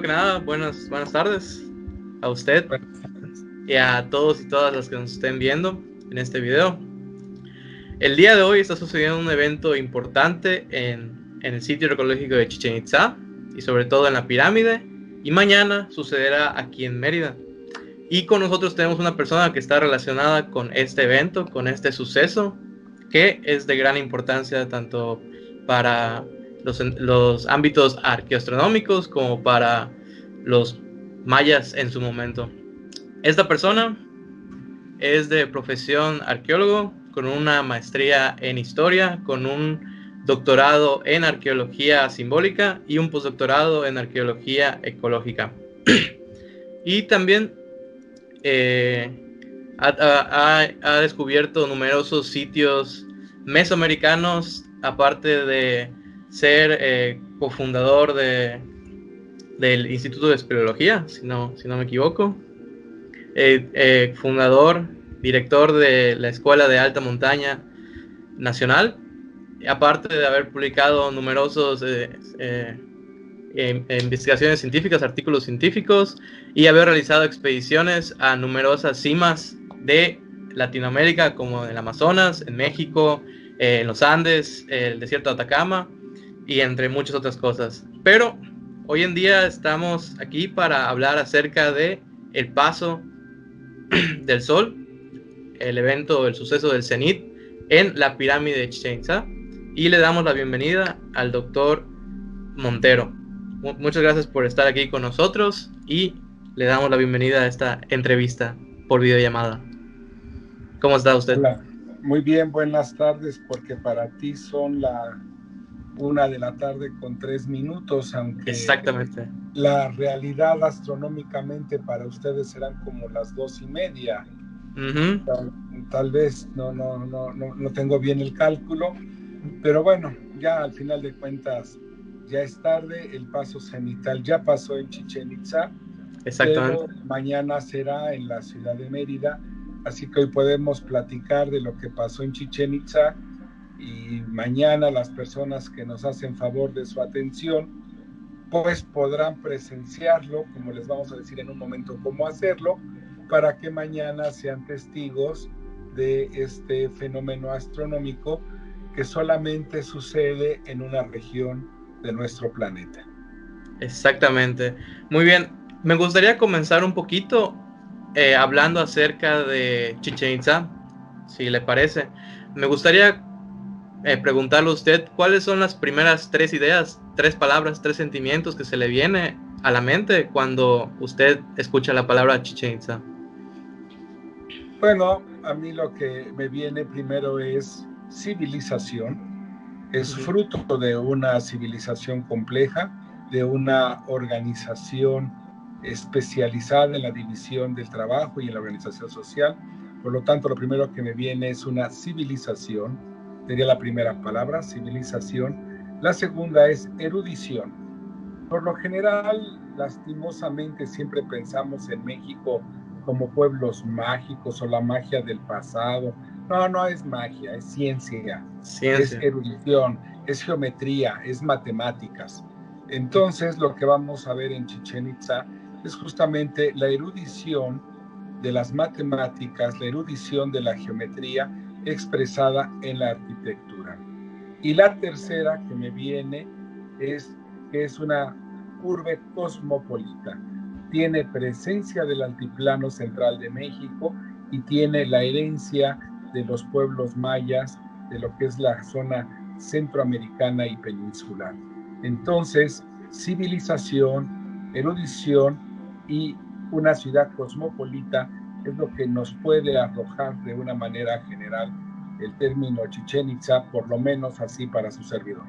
que nada, buenas tardes a usted Buenas tardes. y a todos y todas los que nos estén viendo en este video. El día de hoy está sucediendo un evento importante en el sitio arqueológico de Chichén Itzá y sobre todo en la pirámide, y mañana sucederá aquí en Mérida. Y con nosotros tenemos una persona que está relacionada con este evento, con este suceso, que es de gran importancia tanto para los ámbitos arqueoastronómicos como para los mayas en su momento. Esta persona es de profesión arqueólogo, con una maestría en historia, con un doctorado en arqueología simbólica y un postdoctorado en arqueología ecológica. Y también ha descubierto numerosos sitios mesoamericanos, aparte de ser cofundador del Instituto de Espeleología, si no me equivoco, fundador, director de la Escuela de Alta Montaña Nacional, aparte de haber publicado numerosos investigaciones científicas, artículos científicos, y haber realizado expediciones a numerosas cimas de Latinoamérica, como en el Amazonas, en México, en los Andes, el desierto de Atacama, y entre muchas otras cosas. Pero hoy en día estamos aquí para hablar acerca de el paso del Sol, el evento, el suceso del cenit en la pirámide de Chichén Itzá, y le damos la bienvenida al doctor Montero. Muchas gracias por estar aquí con nosotros y le damos la bienvenida a esta entrevista por videollamada. ¿Cómo está usted? Hola, muy bien, buenas tardes, porque para ti son la 1:03 p.m, aunque Exactamente. la realidad astronómicamente para ustedes serán como las 2:30. Tal vez no tengo bien el cálculo, pero bueno, ya al final de cuentas ya es tarde, el paso cenital ya pasó en Chichén Itzá, pero mañana será en la ciudad de Mérida, así que hoy podemos platicar de lo que pasó en Chichén Itzá, y mañana las personas que nos hacen favor de su atención pues podrán presenciarlo, como les vamos a decir en un momento cómo hacerlo, para que mañana sean testigos de este fenómeno astronómico que solamente sucede en una región de nuestro planeta. Exactamente. Muy bien. Me gustaría comenzar un poquito hablando acerca de Chichén Itzá, si le parece. Me gustaría preguntarle a usted cuáles son las primeras 3 ideas, 3 palabras, 3 sentimientos que se le viene a la mente cuando usted escucha la palabra Chichén Itzá. Bueno, a mí lo que me viene primero es civilización. Es fruto de una civilización compleja, de una organización especializada en la división del trabajo y en la organización social. Por lo tanto, lo primero que me viene es una civilización. Sería la primera palabra, civilización. La segunda es erudición. Por lo general, lastimosamente, siempre pensamos en México como pueblos mágicos o la magia del pasado. No es magia, es ciencia, es erudición, es geometría, es matemáticas. Entonces, lo que vamos a ver en Chichén Itzá es justamente la erudición de las matemáticas, la erudición de la geometría expresada en la arquitectura. Y la tercera que me viene es que es una urbe cosmopolita. Tiene presencia del altiplano central de México y tiene la herencia de los pueblos mayas de lo que es la zona centroamericana y peninsular. Entonces, civilización, erudición y una ciudad cosmopolita es lo que nos puede arrojar de una manera general el término Chichén Itzá, por lo menos así para su servidor.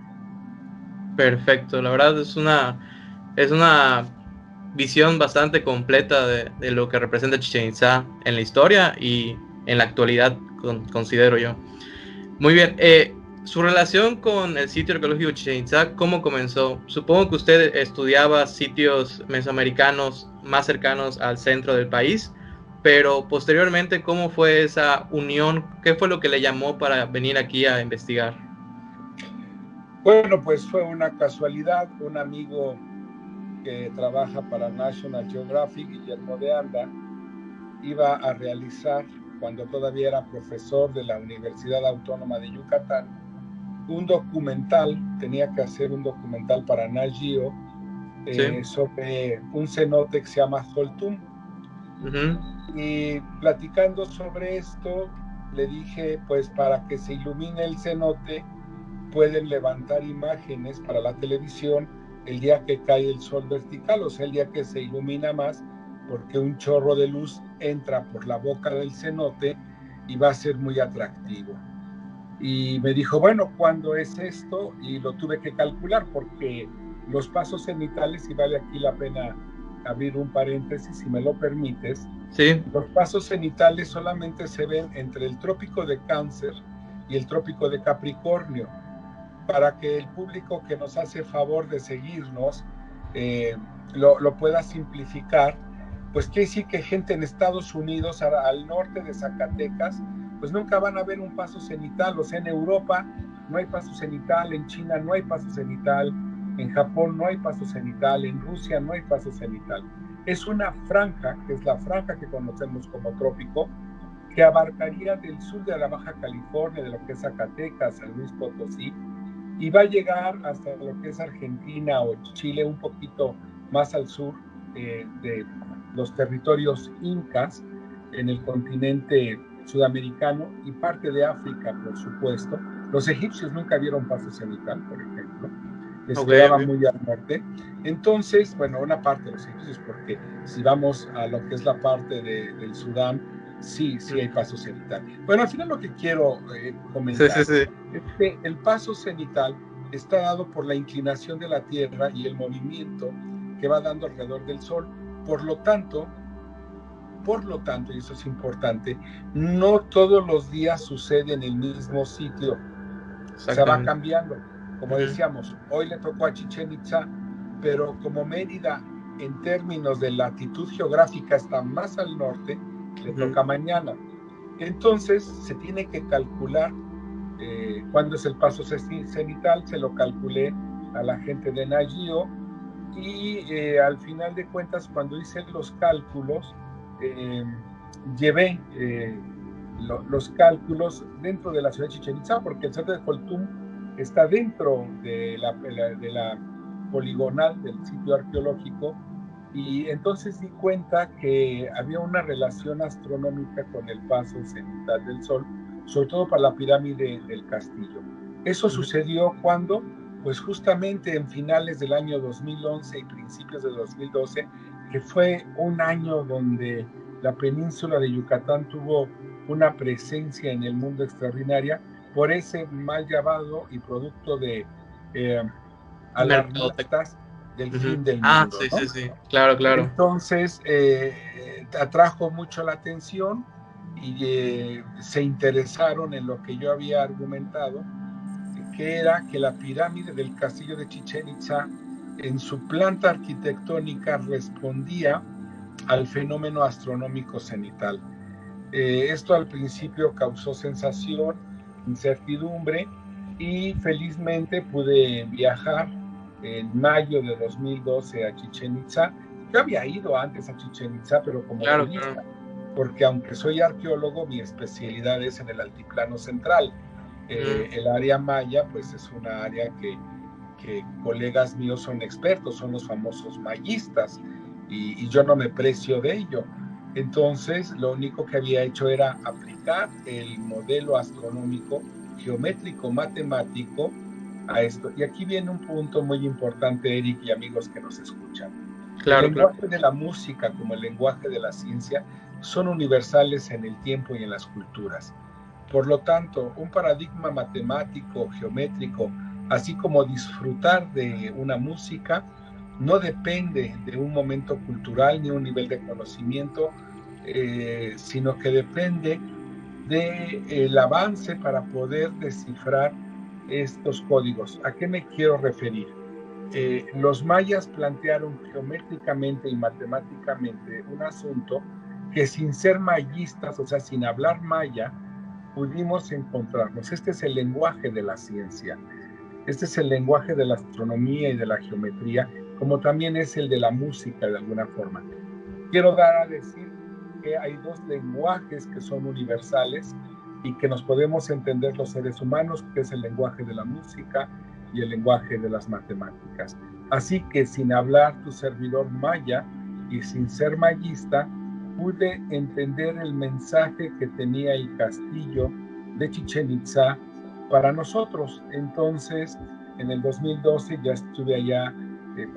Perfecto, la verdad es una visión bastante completa de lo que representa Chichén Itzá en la historia y en la actualidad, considero yo. Muy bien, su relación con el sitio arqueológico Chichén Itzá, ¿cómo comenzó? Supongo que usted estudiaba sitios mesoamericanos más cercanos al centro del país, pero posteriormente, ¿cómo fue esa unión? ¿Qué fue lo que le llamó para venir aquí a investigar? Bueno, pues fue una casualidad. Un amigo que trabaja para National Geographic, Guillermo de Anda, iba a realizar, cuando todavía era profesor de la Universidad Autónoma de Yucatán, un documental, tenía que hacer un documental para Nat Geo sobre un cenote que se llama Holtum. Y platicando sobre esto, le dije, pues para que se ilumine el cenote, pueden levantar imágenes para la televisión el día que cae el sol vertical, o sea, el día que se ilumina más, porque un chorro de luz entra por la boca del cenote y va a ser muy atractivo. Y me dijo, bueno, ¿cuándo es esto? Y lo tuve que calcular porque los pasos cenitales, y vale aquí la pena abrir un paréntesis, si me lo permites, los pasos cenitales solamente se ven entre el trópico de Cáncer y el trópico de Capricornio. Para que el público que nos hace favor de seguirnos lo pueda simplificar, pues quiere decir que gente en Estados Unidos, al norte de Zacatecas, pues nunca van a ver un paso cenital. O sea, en Europa no hay paso cenital, en China no hay paso cenital, en Japón no hay paso cenital, en Rusia no hay paso cenital. Es una franja, que es la franja que conocemos como trópico, que abarcaría del sur de la Baja California, de lo que es Zacatecas, San Luis Potosí, y va a llegar hasta lo que es Argentina o Chile, un poquito más al sur de los territorios incas, en el continente sudamericano y parte de África, por supuesto. Los egipcios nunca vieron paso cenital, por ejemplo, les quedaba muy al norte. Entonces, bueno, una parte de los egipcios, porque si vamos a lo que es la parte del Sudán, sí hay paso cenital. Bueno, al final lo que quiero comentar es que el paso cenital está dado por la inclinación de la Tierra y el movimiento que va dando alrededor del Sol. Por lo tanto, y eso es importante, no todos los días sucede en el mismo sitio. Se va cambiando. Como decíamos, hoy le tocó a Chichén Itzá, pero como Mérida, en términos de latitud geográfica, está más al norte, le toca mañana. Entonces, se tiene que calcular cuándo es el paso cenital. Se lo calculé a la gente de Nat Geo y al final de cuentas, cuando hice los cálculos, llevé los cálculos dentro de la ciudad de Chichén Itzá, porque el centro de Holtum está dentro de la poligonal del sitio arqueológico, y entonces di cuenta que había una relación astronómica con el paso cenital del Sol, sobre todo para la pirámide del Castillo. Eso sucedió cuando, pues justamente en finales del año 2011 y principios de 2012, que fue un año donde la península de Yucatán tuvo una presencia en el mundo extraordinaria por ese mal llamado y producto de alarmistas del fin del mundo. Sí, claro. Entonces atrajo mucho la atención y se interesaron en lo que yo había argumentado, que era que la pirámide del castillo de Chichén Itzá, en su planta arquitectónica, respondía al fenómeno astronómico cenital. Esto al principio causó sensación, incertidumbre, y felizmente pude viajar en mayo de 2012 a Chichén Itzá. Yo había ido antes a Chichén Itzá, pero como turista, porque aunque soy arqueólogo, mi especialidad es en el altiplano central. El área maya, pues es una área que colegas míos son expertos, son los famosos mayistas, y yo no me precio de ello. Entonces, lo único que había hecho era aplicar el modelo astronómico, geométrico, matemático a esto. Y aquí viene un punto muy importante, Eric y amigos que nos escuchan. El lenguaje de la música, como el lenguaje de la ciencia, son universales en el tiempo y en las culturas. Por lo tanto, un paradigma matemático, geométrico, así como disfrutar de una música, no depende de un momento cultural ni un nivel de conocimiento, sino que depende del avance para poder descifrar estos códigos. ¿A qué me quiero referir? Los mayas plantearon geométricamente y matemáticamente un asunto que, sin ser mayistas, o sea, sin hablar maya, pudimos encontrarnos. Este es el lenguaje de la ciencia. Este es el lenguaje de la astronomía y de la geometría, como también es el de la música de alguna forma. Quiero dar a decir que hay dos lenguajes que son universales y que nos podemos entender los seres humanos, que es el lenguaje de la música y el lenguaje de las matemáticas. Así que sin hablar tu servidor maya y sin ser mayista, pude entender el mensaje que tenía el castillo de Chichén Itzá para nosotros. Entonces, en el 2012 ya estuve allá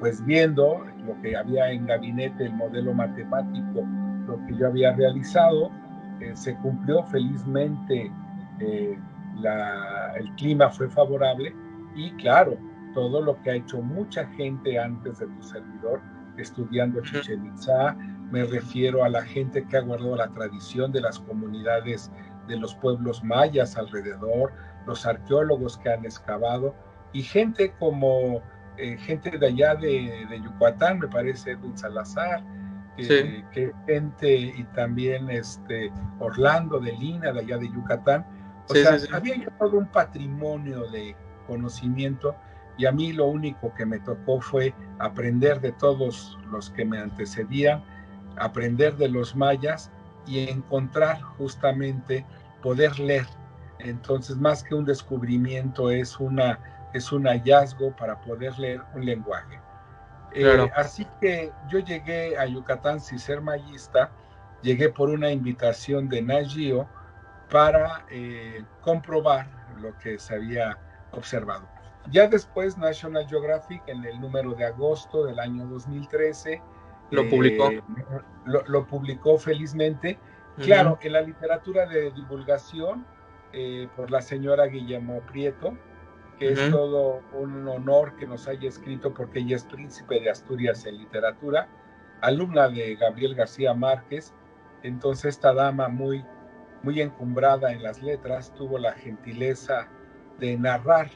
pues viendo lo que había en gabinete, el modelo matemático, lo que yo había realizado. Se cumplió felizmente, el clima fue favorable y claro, todo lo que ha hecho mucha gente antes de tu servidor estudiando Chichén Itzá. Me refiero a la gente que ha guardado la tradición de las comunidades de los pueblos mayas alrededor, los arqueólogos que han excavado y gente como gente de allá de Yucatán, me parece Edwin Salazar, Sí. que gente, y también Orlando de Lina, de allá de Yucatán. O Sí, sea, sí, sí. había yo todo un patrimonio de conocimiento y a mí lo único que me tocó fue aprender de todos los que me antecedían, aprender de los mayas y encontrar justamente poder leer. Entonces, más que un descubrimiento, es un hallazgo para poder leer un lenguaje. Claro. Así que yo llegué a Yucatán sin ser mayista, llegué por una invitación de Nat Geo para comprobar lo que se había observado. Ya después National Geographic, en el número de agosto del año 2013, Lo publicó. lo publicó felizmente. Claro, en la literatura de divulgación, por la señora Guillermo Prieto, que es todo un honor que nos haya escrito porque ella es príncipe de Asturias en literatura, alumna de Gabriel García Márquez. Entonces esta dama muy encumbrada en las letras tuvo la gentileza de narrar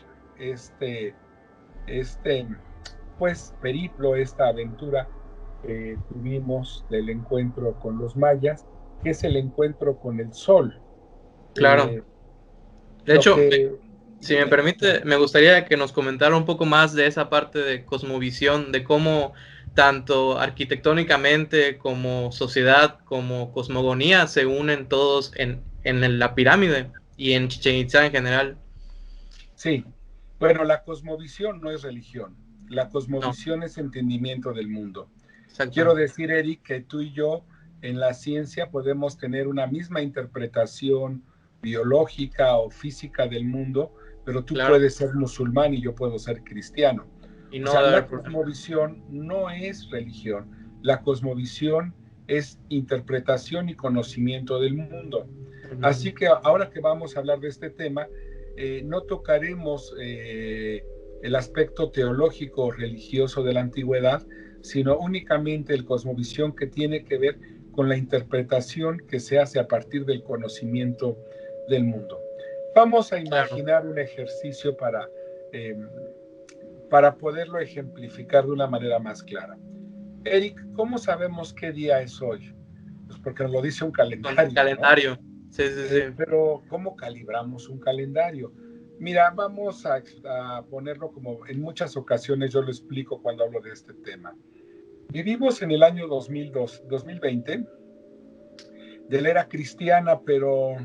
pues periplo, esta aventura que tuvimos del encuentro con los mayas, que es el encuentro con el sol. Claro. De Lo hecho, que si me dime. permite, me gustaría que nos comentara un poco más de esa parte de cosmovisión, de cómo tanto arquitectónicamente como sociedad, como cosmogonía se unen todos en la pirámide y en Chichén Itzá en general. Sí, bueno, la cosmovisión no es religión, la No, cosmovisión es entendimiento del mundo. exacto. Quiero decir, Eric, que tú y yo en la ciencia podemos tener una misma interpretación biológica o física del mundo, pero tú Claro. puedes ser musulmán y yo puedo ser cristiano. Y O no sea, debe la haber problema. cosmovisión no es religión, la cosmovisión es interpretación y conocimiento del mundo. Así que ahora que vamos a hablar de este tema, no tocaremos el aspecto teológico o religioso de la antigüedad, sino únicamente el cosmovisión que tiene que ver con la interpretación que se hace a partir del conocimiento del mundo. Vamos a Claro. imaginar un ejercicio para poderlo ejemplificar de una manera más clara. Eric, ¿cómo sabemos qué día es hoy? Pues porque nos lo dice un Con el calendario, ¿no? calendario. Sí, sí, sí. Pero ¿cómo calibramos un calendario? Mira, vamos a ponerlo como en muchas ocasiones yo lo explico cuando hablo de este tema. Vivimos en el año 2020, de la era cristiana, pero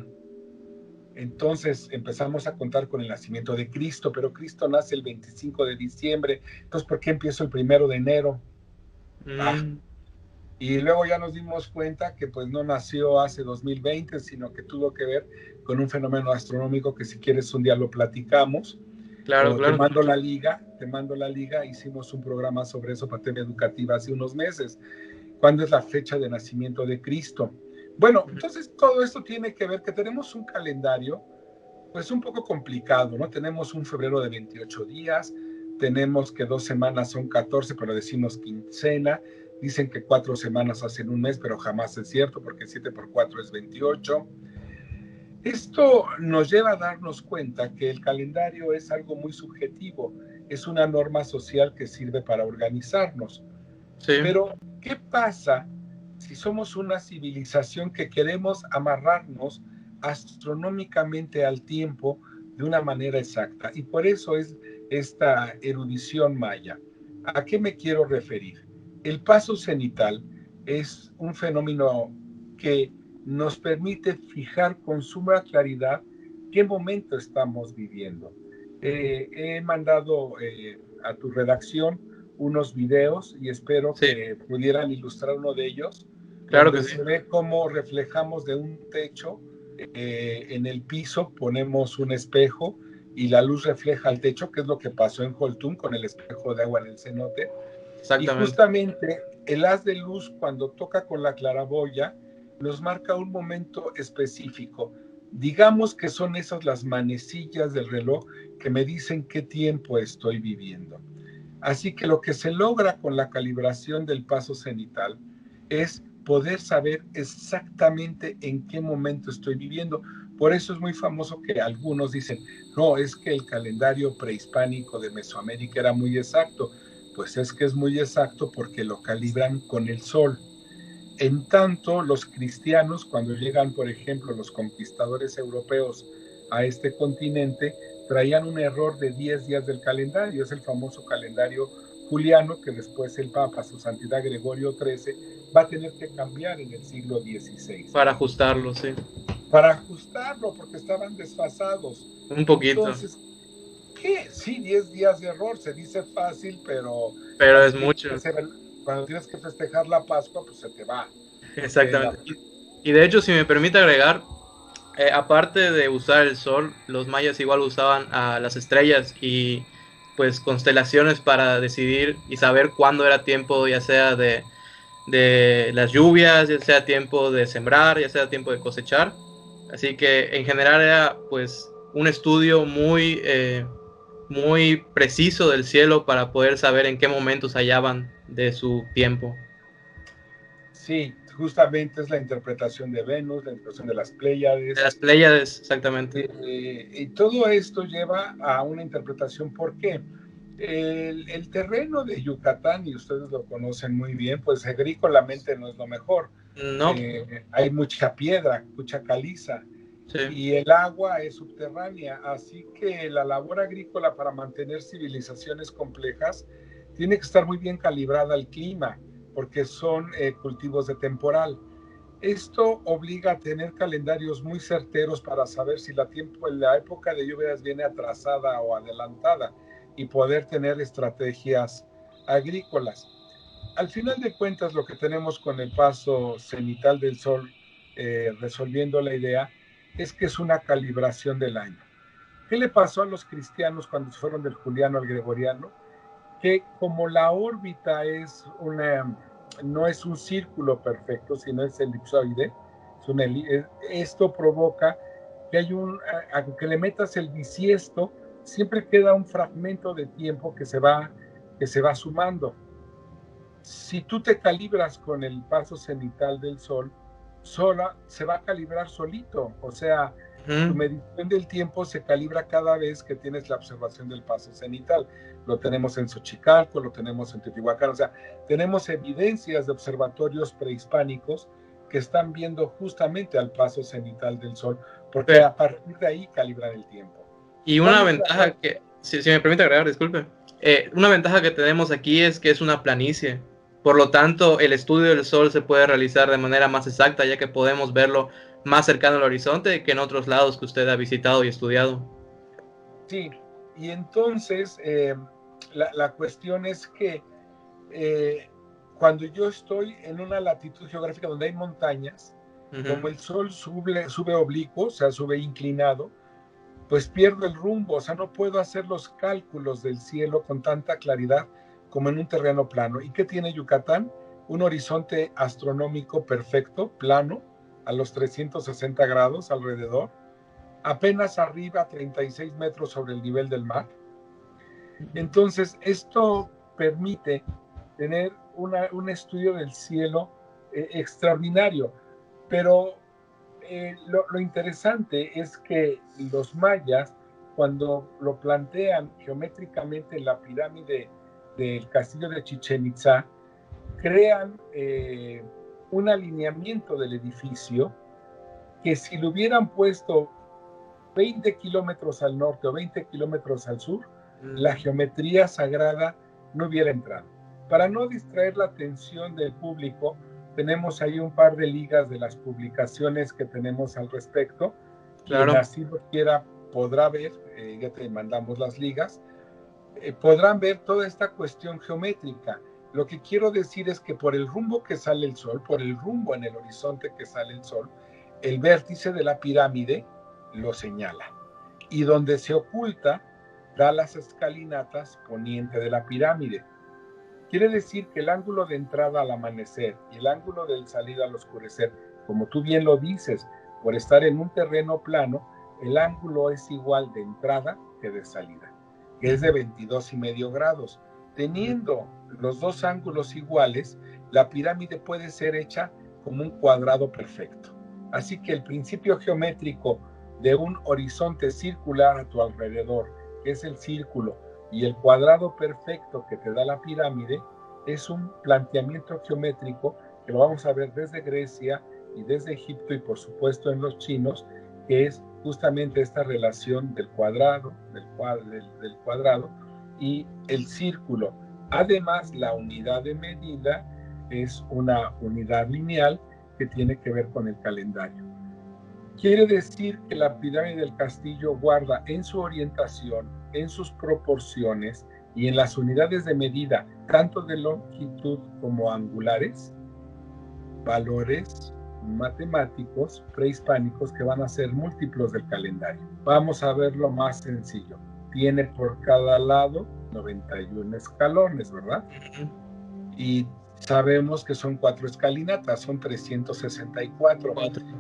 entonces empezamos a contar con el nacimiento de Cristo, pero Cristo nace el 25 de diciembre, entonces ¿por qué empiezo el 1 de enero? Mm, Y luego ya nos dimos cuenta que pues no nació hace 2020, sino que tuvo que ver con un fenómeno astronómico que si quieres un día lo platicamos, claro, o te claro. mando la liga, hicimos un programa sobre eso para TV Educativa hace unos meses. ¿Cuándo es la fecha de nacimiento de Cristo? Bueno, entonces todo esto tiene que ver que tenemos un calendario pues un poco complicado, ¿no? Tenemos un febrero de 28 días, tenemos que 2 semanas son 14, pero decimos quincena, dicen que 4 semanas hacen un mes, pero jamás es cierto, porque 7 por 4 es 28. Esto nos lleva a darnos cuenta que el calendario es algo muy subjetivo, es una norma social que sirve para organizarnos. Sí, Pero, ¿qué pasa si somos una civilización que queremos amarrarnos astronómicamente al tiempo de una manera exacta? Y por eso es esta erudición maya. ¿A qué me quiero referir? El paso cenital es un fenómeno que nos permite fijar con suma claridad qué momento estamos viviendo. He mandado a tu redacción unos videos y espero Sí, que pudieran ilustrar uno de ellos, claro que donde sí. se ve cómo reflejamos de un techo en el piso, ponemos un espejo y la luz refleja el techo, que es lo que pasó en Holtum con el espejo de agua en el cenote. Y Exactamente. justamente el haz de luz cuando toca con la claraboya nos marca un momento específico. Digamos que son esas las manecillas del reloj que me dicen qué tiempo estoy viviendo. Así que lo que se logra con la calibración del paso cenital es poder saber exactamente en qué momento estoy viviendo. Por eso es muy famoso que algunos dicen, no, es que el calendario prehispánico de Mesoamérica era muy exacto. Pues es que es muy exacto porque lo calibran con el sol. En tanto, los cristianos, cuando llegan, por ejemplo, los conquistadores europeos a este continente, traían un error de 10 días del calendario, es el famoso calendario juliano que después el Papa, su Santidad Gregorio XIII, va a tener que cambiar en el siglo XVI Para ajustarlo, sí. para ajustarlo porque estaban desfasados. Un poquito. Entonces, ¿qué? Sí, 10 días de error, se dice fácil, pero Pero cuando es tienes mucho. que, hacer cuando tienes que festejar la Pascua, pues se te va, porque Exactamente. Y de hecho, si me permite agregar, aparte de usar el sol, los mayas igual usaban a las estrellas y pues constelaciones para decidir y saber cuándo era tiempo, ya sea de las lluvias, ya sea tiempo de sembrar, ya sea tiempo de cosechar. Así que en general era pues un estudio muy preciso del cielo para poder saber en qué momentos hallaban de su tiempo. sí, justamente es la interpretación de Venus, la interpretación de las De Pléyades, las Pléyades, exactamente. y todo esto lleva a una interpretación. ¿Por qué? El terreno de Yucatán, y ustedes lo conocen muy bien, pues agrícolamente no es lo mejor. No, Hay mucha piedra, mucha caliza, sí. y el agua es subterránea, así que la labor agrícola para mantener civilizaciones complejas tiene que estar muy bien calibrada al clima, porque son cultivos de temporal. Esto obliga a tener calendarios muy certeros para saber si la época de lluvias viene atrasada o adelantada y poder tener estrategias agrícolas. Al final de cuentas, lo que tenemos con el paso cenital del Sol, resolviendo la idea, es que es una calibración del año. ¿Qué le pasó a los cristianos cuando se fueron del juliano al gregoriano? Que como la órbita no es un círculo perfecto, sino es elipsoide, esto provoca que aunque le metas el bisiesto, siempre queda un fragmento de tiempo que se va sumando. Si tú te calibras con el paso cenital del Sol, se va a calibrar solito. O sea, tu Ujú. medición del tiempo se calibra cada vez que tienes la observación del paso cenital. Lo tenemos en Xochicalco, lo tenemos en Teotihuacán. O sea, tenemos evidencias de observatorios prehispánicos que están viendo justamente al paso cenital del Sol, porque Pero, a partir de ahí calibran el tiempo. y ¿Cuál una es la ventaja que, si me permite agregar, disculpe, una ventaja que tenemos aquí es que es una planicie. Por lo tanto, el estudio del Sol se puede realizar de manera más exacta, ya que podemos verlo más cercano al horizonte que en otros lados que usted ha visitado y estudiado. Sí, y entonces la cuestión es que eh, cuando yo estoy en una latitud geográfica donde hay montañas, como Ujú. el sol sube oblicuo, o sea, sube inclinado, pues pierdo el rumbo, o sea, no puedo hacer los cálculos del cielo con tanta claridad como en un terreno plano. ¿Y qué tiene Yucatán? Un horizonte astronómico perfecto, plano, a los 360 grados alrededor, apenas arriba, 36 metros sobre el nivel del mar. Entonces, esto permite tener un estudio del cielo extraordinario, pero lo interesante es que los mayas, cuando lo plantean geométricamente en la pirámide del castillo de Chichen Itza, crean un alineamiento del edificio que si lo hubieran puesto 20 kilómetros al norte o 20 kilómetros al sur, la Mm. geometría sagrada no hubiera entrado. Para no distraer la atención del público, tenemos ahí un par de ligas de las publicaciones que tenemos al respecto. Claro. Quien así lo quiera podrá ver, ya te mandamos las ligas, podrán ver toda esta cuestión geométrica. Lo que quiero decir es que por el rumbo que sale el sol, por el rumbo en el horizonte que sale el sol, el vértice de la pirámide lo señala. Y donde se oculta, da las escalinatas poniente de la pirámide. Quiere decir que el ángulo de entrada al amanecer y el ángulo de salida al oscurecer, como tú bien lo dices, por estar en un terreno plano, el ángulo es igual de entrada que de salida, que es de 22,5 grados. Teniendo los dos ángulos iguales, la pirámide puede ser hecha como un cuadrado perfecto. Así que el principio geométrico de un horizonte circular a tu alrededor, que es el círculo, y el cuadrado perfecto que te da la pirámide, es un planteamiento geométrico que lo vamos a ver desde Grecia y desde Egipto y por supuesto en los chinos, que es justamente esta relación del cuadrado y el círculo. Además, la unidad de medida es una unidad lineal que tiene que ver con el calendario. Quiere decir que la pirámide del castillo guarda en su orientación, en sus proporciones y en las unidades de medida, tanto de longitud como angulares, valores matemáticos prehispánicos que van a ser múltiplos del calendario. Vamos a ver lo más sencillo. Tiene por cada lado 91 escalones, ¿verdad? Y sabemos que son 4 escalinatas, son 364.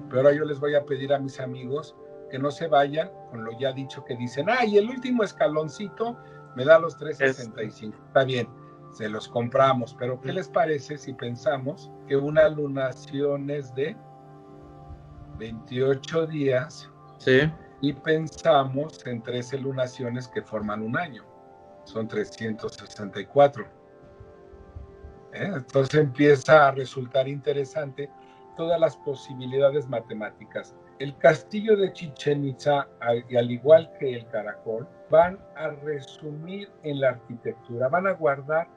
Pero ahora yo les voy a pedir a mis amigos que no se vayan con lo ya dicho, que dicen, y el último escaloncito me da los 365. Está bien, se los compramos, pero ¿qué les parece si pensamos que una lunación es de 28 días? Sí. Y pensamos en 13 lunaciones que forman un año. Son 364. Entonces empieza a resultar interesante todas las posibilidades matemáticas. El castillo de Chichén Itzá, al igual que el caracol, van a resumir en la arquitectura, van a guardar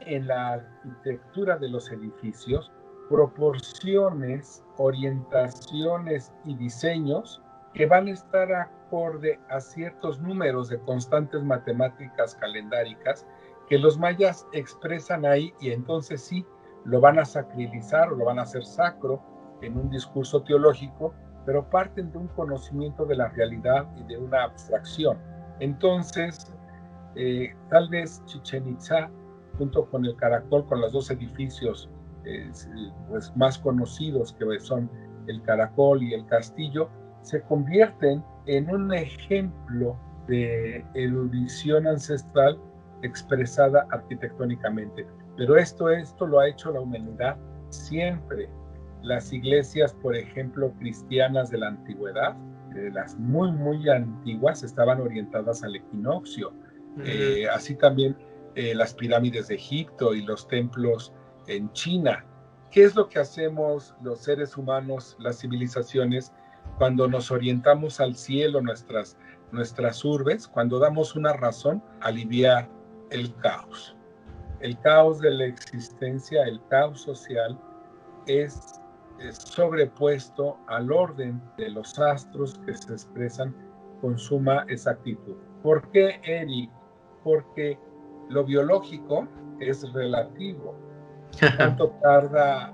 en la arquitectura de los edificios proporciones, orientaciones y diseños que van a estar acorde a ciertos números de constantes matemáticas calendáricas que los mayas expresan ahí, y entonces sí lo van a sacralizar o lo van a hacer sacro en un discurso teológico, pero parten de un conocimiento de la realidad y de una abstracción. Entonces, tal vez Chichén Itzá, junto con el caracol, con los dos edificios pues más conocidos que son el caracol y el castillo, se convierten en un ejemplo de erudición ancestral expresada arquitectónicamente. Pero esto lo ha hecho la humanidad siempre. Las iglesias, por ejemplo, cristianas de la antigüedad, las muy, muy antiguas, estaban orientadas al equinoccio. Así también las pirámides de Egipto y los templos en China. ¿Qué es lo que hacemos los seres humanos, las civilizaciones, cuando nos orientamos al cielo, nuestras urbes? Cuando damos una razón, aliviar el caos. El caos de la existencia, el caos social, es sobrepuesto al orden de los astros que se expresan con suma exactitud. ¿Por qué, Eric? Porque lo biológico es relativo. ¿Cuánto tarda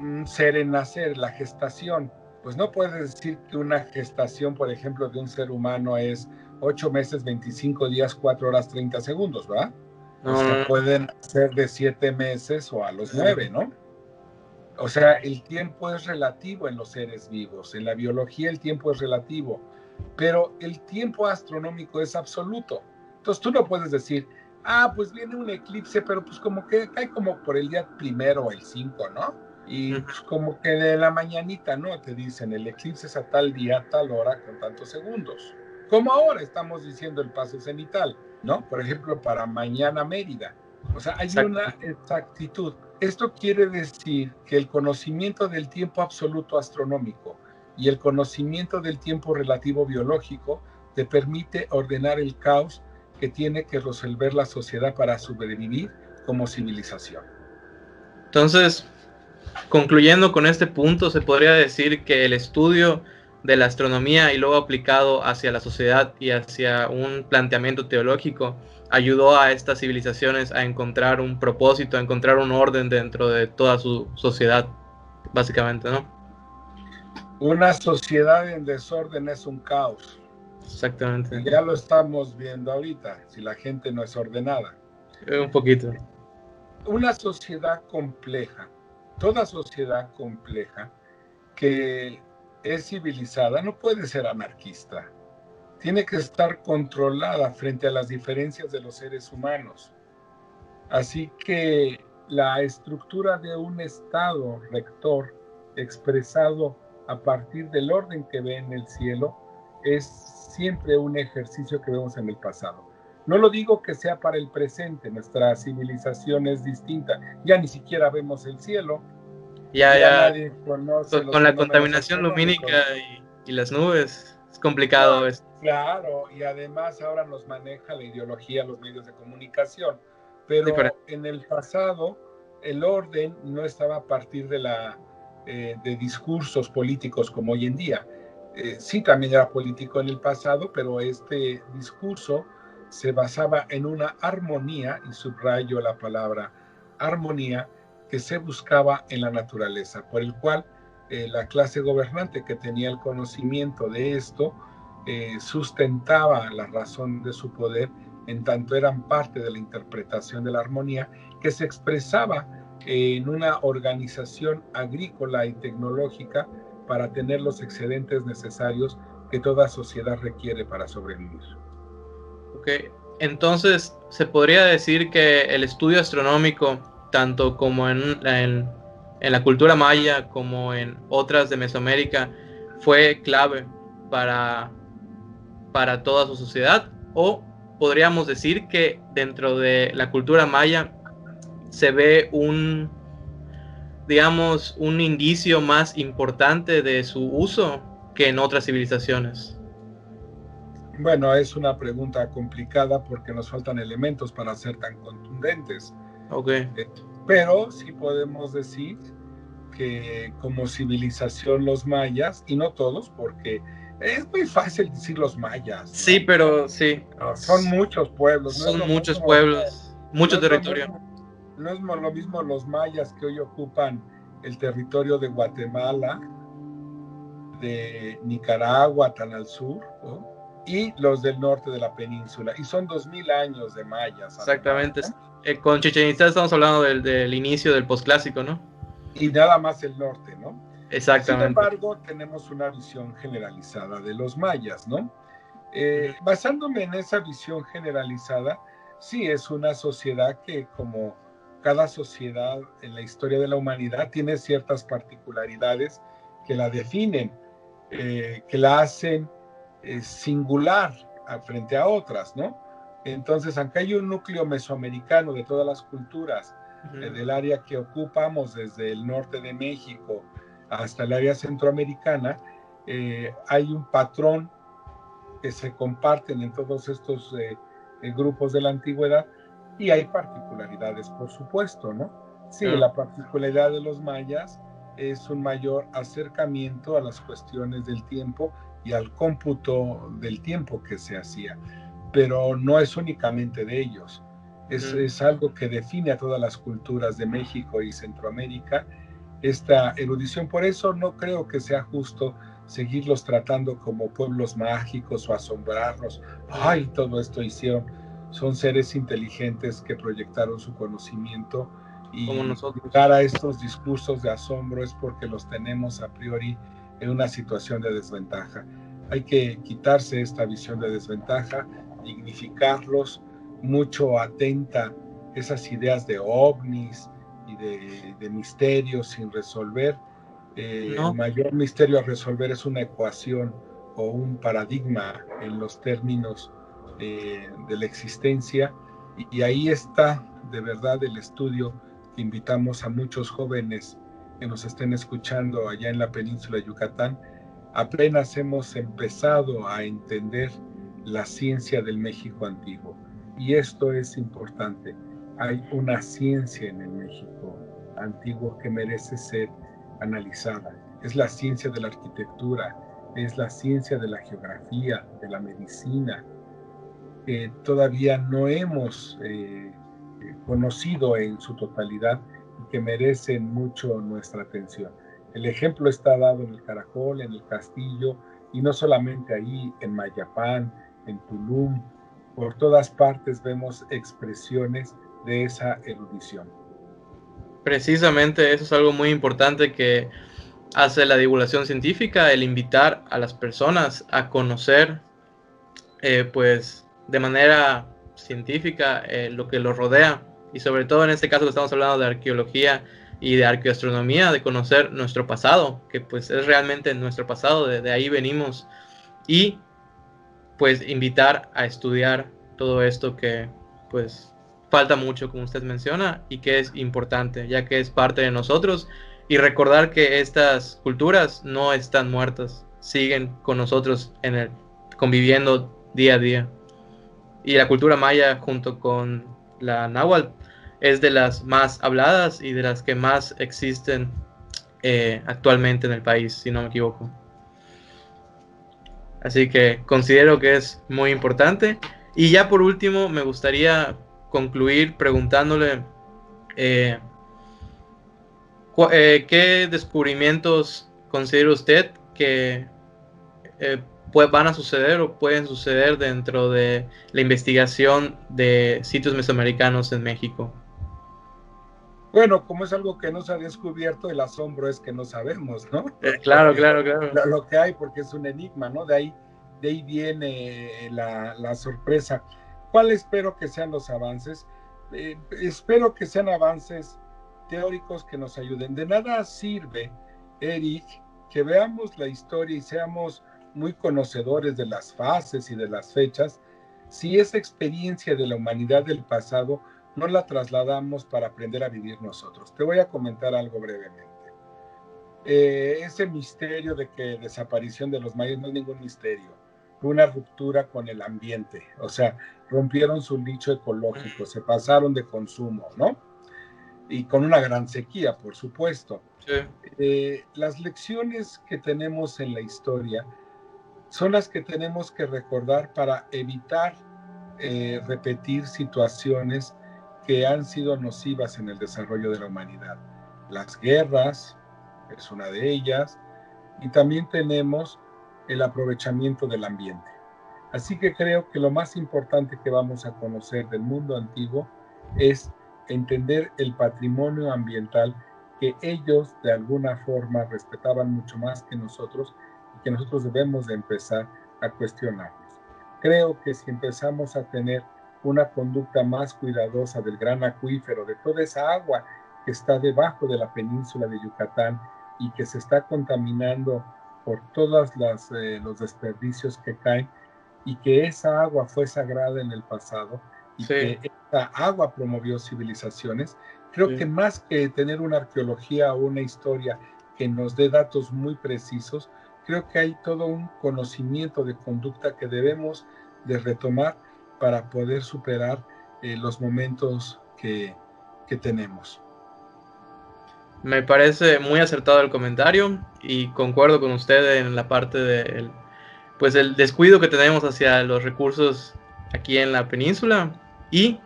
un ser en nacer, la gestación? Pues no puedes decir que una gestación, por ejemplo, de un ser humano es 8 meses, 25 días, 4 horas, 30 segundos, ¿verdad? O sea, pueden ser de 7 meses o a los 9, ¿no? O sea, el tiempo es relativo en los seres vivos. En la biología el tiempo es relativo, pero el tiempo astronómico es absoluto. Entonces tú no puedes decir, pues viene un eclipse, pero pues como que cae como por el día 1 o el 5, ¿no? Y pues como que de la mañanita, ¿no? Te dicen, el eclipse es a tal día, tal hora, con tantos segundos. Como ahora estamos diciendo el paso cenital, ¿no? Por ejemplo, para mañana Mérida. O sea, hay una exactitud. Esto quiere decir que el conocimiento del tiempo absoluto astronómico y el conocimiento del tiempo relativo biológico te permite ordenar el caos que tiene que resolver la sociedad para sobrevivir como civilización. Entonces, concluyendo con este punto, se podría decir que el estudio de la astronomía y luego aplicado hacia la sociedad y hacia un planteamiento teológico ayudó a estas civilizaciones a encontrar un propósito, a encontrar un orden dentro de toda su sociedad, básicamente, ¿no? Una sociedad en desorden es un caos. Exactamente. Y ya lo estamos viendo ahorita, si la gente no es ordenada. Un poquito. Una sociedad compleja, toda sociedad compleja que es civilizada no puede ser anarquista. Tiene que estar controlada frente a las diferencias de los seres humanos. Así que la estructura de un Estado rector expresado a partir del orden que ve en el cielo es siempre un ejercicio que vemos en el pasado. No lo digo que sea para el presente, nuestra civilización es distinta, ya ni siquiera vemos el cielo, ya nadie conoce con la contaminación lumínica y las nubes, es complicado. No, claro, y además ahora nos maneja la ideología, los medios de comunicación, pero en el pasado el orden no estaba a partir de discursos políticos como hoy en día. Sí, también era político en el pasado, pero este discurso se basaba en una armonía, y subrayo la palabra armonía, que se buscaba en la naturaleza, por el cual la clase gobernante que tenía el conocimiento de esto sustentaba la razón de su poder, en tanto eran parte de la interpretación de la armonía que se expresaba en una organización agrícola y tecnológica para tener los excedentes necesarios que toda sociedad requiere para sobrevivir. Ok, entonces se podría decir que el estudio astronómico, tanto como en la cultura maya como en otras de Mesoamérica, fue clave para toda su sociedad, o podríamos decir que dentro de la cultura maya se ve un indicio más importante de su uso que en otras civilizaciones. Bueno, es una pregunta complicada porque nos faltan elementos para ser tan contundentes. Okay. Pero sí podemos decir que como civilización los mayas, y no todos, porque es muy fácil decir los mayas, ¿no? Sí, pero sí. No, son muchos pueblos. Son muchos pueblos, mucho territorio. No es lo mismo los mayas que hoy ocupan el territorio de Guatemala, de Nicaragua, tan al sur, ¿no? Y los del norte de la península. Y son 2000 años de mayas. Exactamente. ¿No? Con Chichén Itzá estamos hablando del inicio del posclásico, ¿no? Y nada más el norte, ¿no? Exactamente. Sin embargo, tenemos una visión generalizada de los mayas, ¿no? Basándome en esa visión generalizada, sí es una sociedad que, como cada sociedad en la historia de la humanidad, tiene ciertas particularidades que la definen, que la hacen singular frente a otras, ¿no? Entonces, aunque hay un núcleo mesoamericano de todas las culturas, del área que ocupamos desde el norte de México hasta el área centroamericana, hay un patrón que se comparten en todos estos grupos de la antigüedad, y hay particularidades, por supuesto, ¿no? Sí, la particularidad de los mayas es un mayor acercamiento a las cuestiones del tiempo y al cómputo del tiempo que se hacía, pero no es únicamente de ellos. Es algo que define a todas las culturas de México y Centroamérica, esta erudición. Por eso no creo que sea justo seguirlos tratando como pueblos mágicos o asombrarnos. ¡Ay, todo esto hicieron! Son seres inteligentes que proyectaron su conocimiento, y llegar a estos discursos de asombro es porque los tenemos a priori en una situación de desventaja. Hay que quitarse esta visión de desventaja, dignificarlos. Mucho atenta esas ideas de ovnis y de misterios sin resolver. El mayor misterio a resolver es una ecuación o un paradigma en los términos de la existencia, y ahí está de verdad el estudio que invitamos a muchos jóvenes que nos estén escuchando allá en la península de Yucatán. Apenas hemos empezado a entender la ciencia del México antiguo. Y esto es importante. Hay una ciencia en el México antiguo que merece ser analizada. Es la ciencia de la arquitectura, es la ciencia de la geografía, de la medicina, que todavía no hemos conocido en su totalidad y que merecen mucho nuestra atención. El ejemplo está dado en el Caracol, en el Castillo, y no solamente ahí, en Mayapán, en Tulum, por todas partes vemos expresiones de esa erudición. Precisamente eso es algo muy importante que hace la divulgación científica, el invitar a las personas a conocer, pues, de manera científica lo que los rodea. Y sobre todo en este caso que estamos hablando de arqueología y de arqueoastronomía, de conocer nuestro pasado, que pues es realmente nuestro pasado, de ahí venimos. Y pues invitar a estudiar todo esto que pues falta mucho, como usted menciona, y que es importante, ya que es parte de nosotros, y recordar que estas culturas no están muertas, siguen con nosotros conviviendo día a día. Y la cultura maya junto con la náhuatl es de las más habladas y de las que más existen actualmente en el país, si no me equivoco. Así que considero que es muy importante. Y ya por último, me gustaría concluir preguntándole eh, qué descubrimientos considera usted que van a suceder o pueden suceder dentro de la investigación de sitios mesoamericanos en México. Bueno, como es algo que no se ha descubierto, el asombro es que no sabemos, ¿no? Claro, claro, claro. Lo que hay, porque es un enigma, ¿no? De ahí viene la sorpresa. ¿Cuál espero que sean los avances? Espero que sean avances teóricos que nos ayuden. De nada sirve, Eric, que veamos la historia y seamos muy conocedores de las fases y de las fechas, si esa experiencia de la humanidad del pasado no la trasladamos para aprender a vivir nosotros. Te voy a comentar algo brevemente. Ese misterio de que desaparición de los mayas no es ningún misterio, fue una ruptura con el ambiente, o sea, rompieron su nicho ecológico, se pasaron de consumo, ¿no? Y con una gran sequía, por supuesto. Sí. Las lecciones que tenemos en la historia son las que tenemos que recordar para evitar repetir situaciones que han sido nocivas en el desarrollo de la humanidad. Las guerras es una de ellas, y también tenemos el aprovechamiento del ambiente. Así que creo que lo más importante que vamos a conocer del mundo antiguo es entender el patrimonio ambiental que ellos de alguna forma respetaban mucho más que nosotros y que nosotros debemos de empezar a cuestionarnos. Creo que si empezamos a tener una conducta más cuidadosa del gran acuífero, de toda esa agua que está debajo de la península de Yucatán y que se está contaminando por todos los desperdicios que caen, y que esa agua fue sagrada en el pasado y sí, que esa agua promovió civilizaciones, creo sí, que más que tener una arqueología o una historia que nos dé datos muy precisos, creo que hay todo un conocimiento de conducta que debemos de retomar para poder superar los momentos que tenemos. Me parece muy acertado el comentario y concuerdo con usted en la parte del pues el descuido que tenemos hacia los recursos aquí en la península, y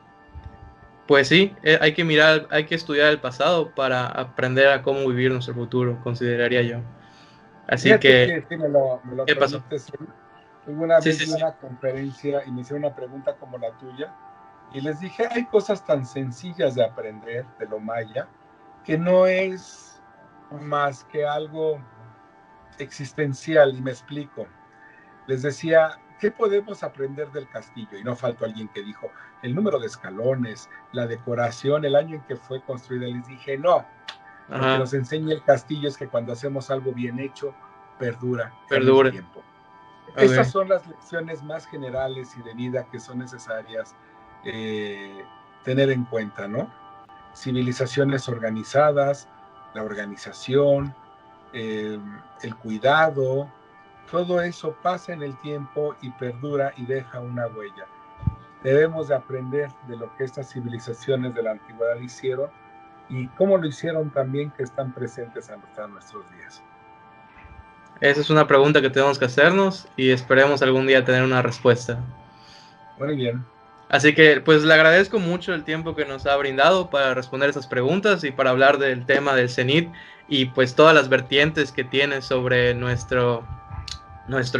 pues sí, hay que mirar, hay que estudiar el pasado para aprender a cómo vivir nuestro futuro, consideraría yo. Así Fíjate que sí, me lo ¿qué pasó? permites. Alguna Sí, vez sí, di sí. una conferencia y me hicieron una pregunta como la tuya y les dije, hay cosas tan sencillas de aprender de lo maya que no es más que algo existencial, y me explico. Les decía, ¿qué podemos aprender del castillo? Y no faltó alguien que dijo, el número de escalones, la decoración, el año en que fue construida. Les dije, no, lo que nos enseña el castillo es que cuando hacemos algo bien hecho, perdura con el tiempo. Okay. Estas son las lecciones más generales y de vida que son necesarias tener en cuenta, ¿no? Civilizaciones organizadas, la organización, el cuidado, todo eso pasa en el tiempo y perdura y deja una huella. Debemos de aprender de lo que estas civilizaciones de la antigüedad hicieron y cómo lo hicieron también, que están presentes hasta nuestros días. Esa es una pregunta que tenemos que hacernos y esperemos algún día tener una respuesta. Muy bien. Así que pues le agradezco mucho el tiempo que nos ha brindado para responder esas preguntas y para hablar del tema del Cenit y pues todas las vertientes que tiene sobre nuestro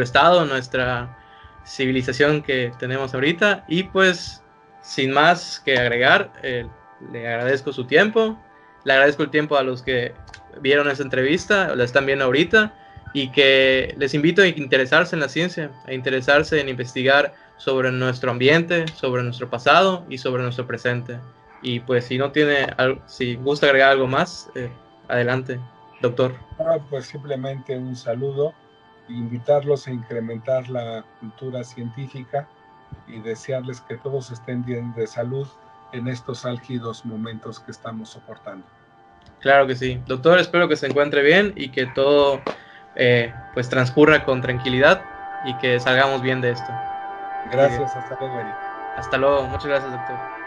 estado, nuestra civilización que tenemos ahorita. Y pues sin más que agregar, le agradezco su tiempo, le agradezco el tiempo a los que vieron esta entrevista o la están viendo ahorita, y que les invito a interesarse en la ciencia, a interesarse en investigar sobre nuestro ambiente, sobre nuestro pasado y sobre nuestro presente. Y pues si gusta agregar algo más, adelante, doctor. Pues simplemente un saludo, invitarlos a incrementar la cultura científica y desearles que todos estén bien de salud en estos álgidos momentos que estamos soportando. Claro que sí. Doctor, espero que se encuentre bien y que todo pues transcurra con tranquilidad y que salgamos bien de esto. Gracias, hasta luego, Eric. Hasta luego, muchas gracias, doctor.